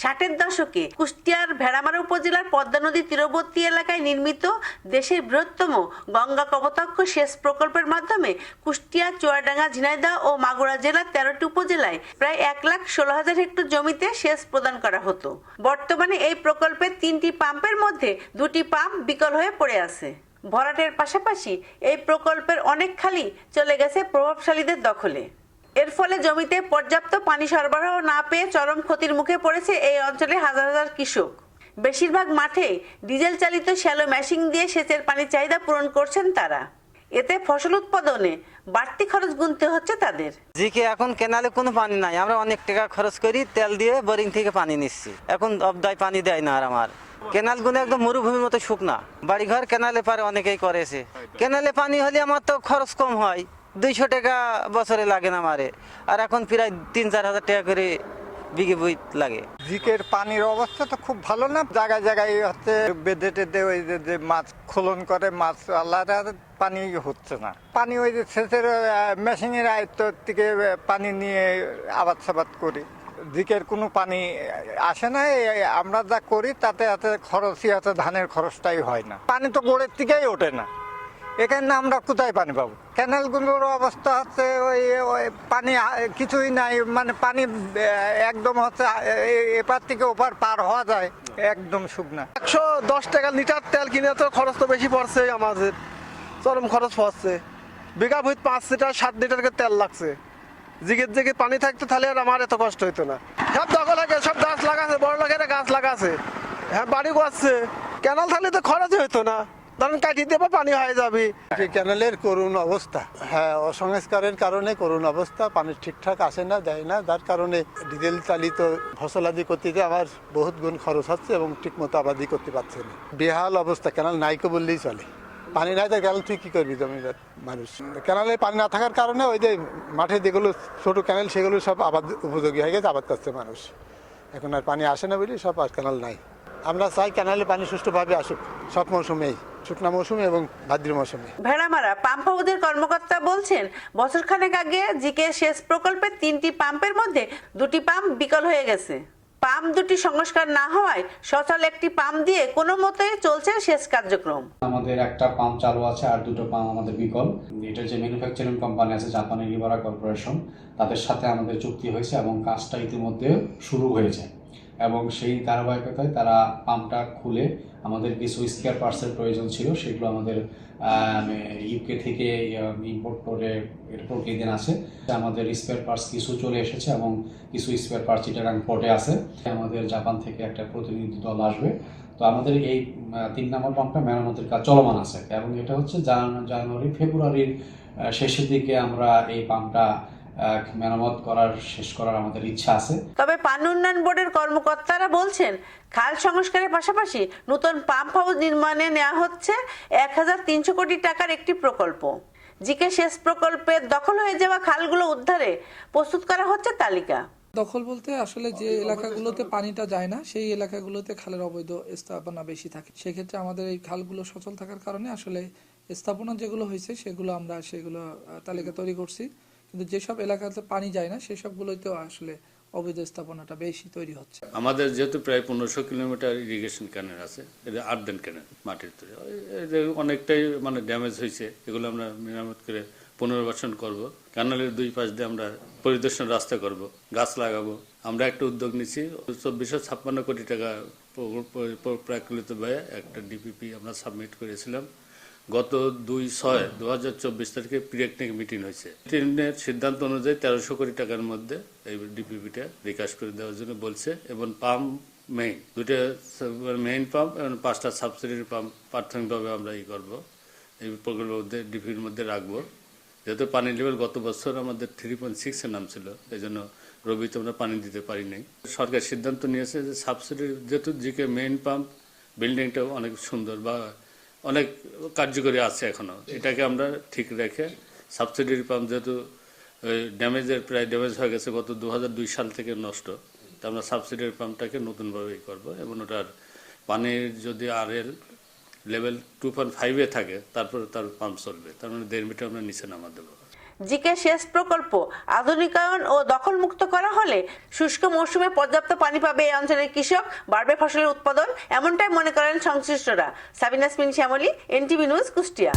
ষাটের দশকে কুষ্টিয়ার ভেড়ামারা উপজেলার পদ্মা নদী তীরবর্তী এলাকায় নির্মিত দেশের বৃহত্তম গঙ্গা কপোতাক্ষ সেচ প্রকল্পের মাধ্যমে কুষ্টিয়া, চুয়াডাঙ্গা, ঝিনাইদহ ও মাগুরা জেলার 13টি উপজেলায় প্রায় 1,16,000 হেক্টর জমিতে সেচ প্রদান করা হতো। বর্তমানে এই প্রকল্পের 3টি পাম্পের মধ্যে 2টি পাম্প বিকল হয়ে পড়ে আছে। ভরাটের পাশাপাশি এই প্রকল্পের অনেক খালি চলে গেছে প্রভাবশালীদের দখলে। এর ফলে জমিতে পর্যাপ্ত পানি সরবরাহ না পেয়ে চরম ক্ষতির মুখে পড়েছে এই অঞ্চলে হাজার হাজার কৃষক। বেশিরভাগ মাঠে ডিজেল চালিত শ্যালো মেশিন দিয়ে সেচের পানির চাহিদা পূরণ করছেন তারা। এতে ফসল উৎপাদনে বাড়তি খরচ গুনতে হচ্ছে তাদের। জিকে এখন কেনালে কোনো পানি নাই, আমরা অনেক টাকা খরচ করি তেল দিয়ে বোরিং থেকে পানি নিচ্ছি, এখন অবদায় পানি দেয় না। আর আমার কেনাল গুলো একদম মরুভূমির মতো শুকনা, বাড়িঘর কেনালে পারে অনেকেই করেছে। কেনালে পানি হলে আমার তো খরচ কম হয়, 200 টাকা বছরে লাগে না আমারে, আর এখন প্রায় 3-4 হাজার টাকা করে বিঘে বই লাগে। জিকের পানির অবস্থা তো খুব ভালো না, জায়গায় জায়গায় হচ্ছে বেঁধে টেঁধে ওই যে মাছ খোলন করে, মাছ আল্লাহর পানি হচ্ছে না। পানি ওই যে সেচের মেশিনের আয়ত্ত থেকে পানি নিয়ে আবাদ সাবাদ করি, জিকের কোনো পানি আসে না। আমরা যা করি তাতে এত খরচই আছে, ধানের খরচটাই হয় না। পানি তো গোড়ের থেকেই ওঠে না, এখানে আমরা কোথায় পানি পাবো? ক্যানেলগুলোর অবস্থা হচ্ছে ওই পানি কিছুই নাই, মানে পানি একদম হচ্ছে এপার থেকে ওপার পার হওয়া যায় একদম শুকনা। 110 টাকা লিটার তেল কিনে তো খরচ তো বেশি পড়ছে, আমাদের চরম খরচ পড়ছে। বিঘা ভূত 5 লিটার 7 লিটার করে তেল লাগছে। জিগে পানি থাকতো তাহলে আর আমার এত কষ্ট হইতো না। সব দখল হয়ে গেছে, সব গাছ লাগাছে, বড় লোকেরা গাছ লাগাছে, হ্যাঁ বাড়ি করছে। ক্যানাল থাকলে তো খরচ হইতো না, ধরেন কাটিয়ে দেবো পানি হয়ে যাবে। ক্যানেলের করুণ অবস্থা, হ্যাঁ অসংস্কারের কারণে করুণ অবস্থা, পানি ঠিকঠাক আসে না, দেয় না, যার কারণে ডিজেল চালিত ফসলাদি করতে আমার বহুত গুণ খরচ হচ্ছে এবং ঠিকমতো আবাদি করতে পারছে না। বেহাল অবস্থা, ক্যানেল নাইকো বললেই চলে। পানি নাই তো ক্যানেল তুই কি করবি জমিদার মানুষ? ক্যানেলে পানি না থাকার কারণে ওই যে মাঠে যেগুলো ছোট ক্যানেল সেগুলো সব আবাদ উপযোগী হয়ে গেছে, আবাদ করছে মানুষ। এখন আর পানি আসে না বলি সব, আর ক্যানেল নাই। আমরা চাই ক্যানেলে পানি সুষ্ঠুভাবে আসুক সব মৌসুমেই, শুকনা মৌসুমে এবং ভাদ্র মৌসুমে। ভেড়ামারা পাম্প হাউসের কর্মকর্তা বলছেন, বছরখানেক আগে জিকে সেচ প্রকল্পের 3টি পাম্পের মধ্যে 2টি পাম্প বিকল হয়ে গেছে। পাম্প দুটি সংস্কার না হওয়ায় সচল একটি পাম্প দিয়ে কোনো মতেই চলছে সেচ কার্যক্রম। আমাদের একটা পাম্প চালু আছে আর 2টো পাম্প আমাদের বিকল। এটা যে ম্যানুফ্যাকচারিং কোম্পানি আছে জাপানি লিবারা কর্পোরেশন, তাদের সাথে আমাদের চুক্তি হয়েছে এবং কাজটা ইতিমধ্যে শুরু হয়েছে এবং সেই ধারাবাহিকতায় তারা পাম্পটা খুলে আমাদের কিছু স্পেয়ার পার্টসের প্রয়োজন ছিল, সেগুলো আমাদের ইউকে থেকে ইম্পোর্ট করে এরপর কিছুদিন আছে। আমাদের স্পেয়ার পার্টস কিছু চলে এসেছে এবং কিছু স্পেয়ার পার্টস চিটাগাং পোর্টে আছে। আমাদের জাপান থেকে একটা প্রতিনিধি দল আসবে। তো আমাদের এই 3 নম্বর পাম্পটা মেরামতের কাজ চলমান আছে এবং এটা হচ্ছে জানুয়ারি ফেব্রুয়ারির শেষের দিকে আমরা এই পাম্পটা মেরামত শেষ করার আমাদের ইচ্ছা আছে। তবে পানি উন্নয়ন বোর্ডের কর্মকর্তারা বলছেন, খাল সংস্কারের পাশাপাশি নতুন পাম্প হাউস নির্মাণে নেওয়া হচ্ছে 1,300 কোটি টাকার একটি প্রকল্প। জিকে সেচ প্রকল্পের দখল হয়ে যাওয়া খালগুলো উদ্ধারে প্রস্তুত করা হচ্ছে তালিকা। দখল বলতে আসলে যে এলাকাগুলোতে পানিটা যায় না সেই এলাকাগুলোতে খালের অবৈধ স্থাপনা বেশি থাকে। সেক্ষেত্রে আমাদের এই খালগুলো সচল থাকার কারণে আসলে স্থাপনা যেগুলো হয়েছে সেগুলো তালিকা তৈরি করছি। কিন্তু যেসব এলাকাতে পানি যায় না সেসবগুলোতেও আসলে অবৈধ স্থাপনাটা বেশি তৈরি হচ্ছে। আমাদের যেহেতু প্রায় 1500 কিলোমিটার ইরিগেশন ক্যানেল আছে, এটা আর্দেন ক্যানেল মাটির তৈরি, অনেকটাই মানে ড্যামেজ হয়েছে। এগুলো আমরা মেরামত করে পুনর্বাসন করব। ক্যানেলের 2 পাশ দিয়ে আমরা পরিদর্শন রাস্তা করব, গাছ লাগাবো। আমরা একটা উদ্যোগ নিচ্ছি, 2456 কোটি টাকা প্রাকলিত ব্যয়ে একটা ডিপিপি আমরা সাবমিট করেছিলাম। গত 2/6/2024 তারিখে প্রিটেকনিক মিটিং হয়েছে। মিটিংয়ের সিদ্ধান্ত অনুযায়ী 1300 কোটি টাকার মধ্যে এই ডিপিপিটা বিকাশ করে দেওয়ার জন্য বলছে এবং পাম্প দুটো মেইন পাম্প এবং 5টা সাবসিডির পাম্প প্রাথমিকভাবে আমরা করবো, এই প্রকল্পের মধ্যে ডিপির মধ্যে রাখবো। যেহেতু পানির লেভেল গত বছর আমাদের 3.6 নামছিল, এই জন্য রবিতে আমরা পানি দিতে পারি নাই। সরকার সিদ্ধান্ত নিয়েছে যে সাবসিডির যেহেতু জিকে মেইন পাম্প বিল্ডিংটাও অনেক সুন্দর বা অনেক কার্যকরী আছে এখনো, এটাকে আমরা ঠিক রেখে সাবসিডির পাম্প যেহেতু প্রায় ড্যামেজ হয়ে গেছে গত 2002 সাল থেকে নষ্ট, তা আমরা সাবসিডির পাম্পটাকে নতুনভাবে করব এবং ওটার পানির যদি RL লেভেল 2.5-এ থাকে তারপরে তার পাম্প চলবে, তার মানে 1.5 মিটার আমরা নিচে নামা দেবো। জিকে সেচ প্রকল্প আধুনিকায়ন ও দখলমুক্ত করা হলে শুষ্ক মৌসুমে পর্যাপ্ত পানি পাবে এই অঞ্চলের কৃষক, বাড়বে ফসলের উৎপাদন, এমনটাই মনে করেন সংশ্লিষ্টরা। Sabina Yasmin Shyamoli, NTV news, Kushtia.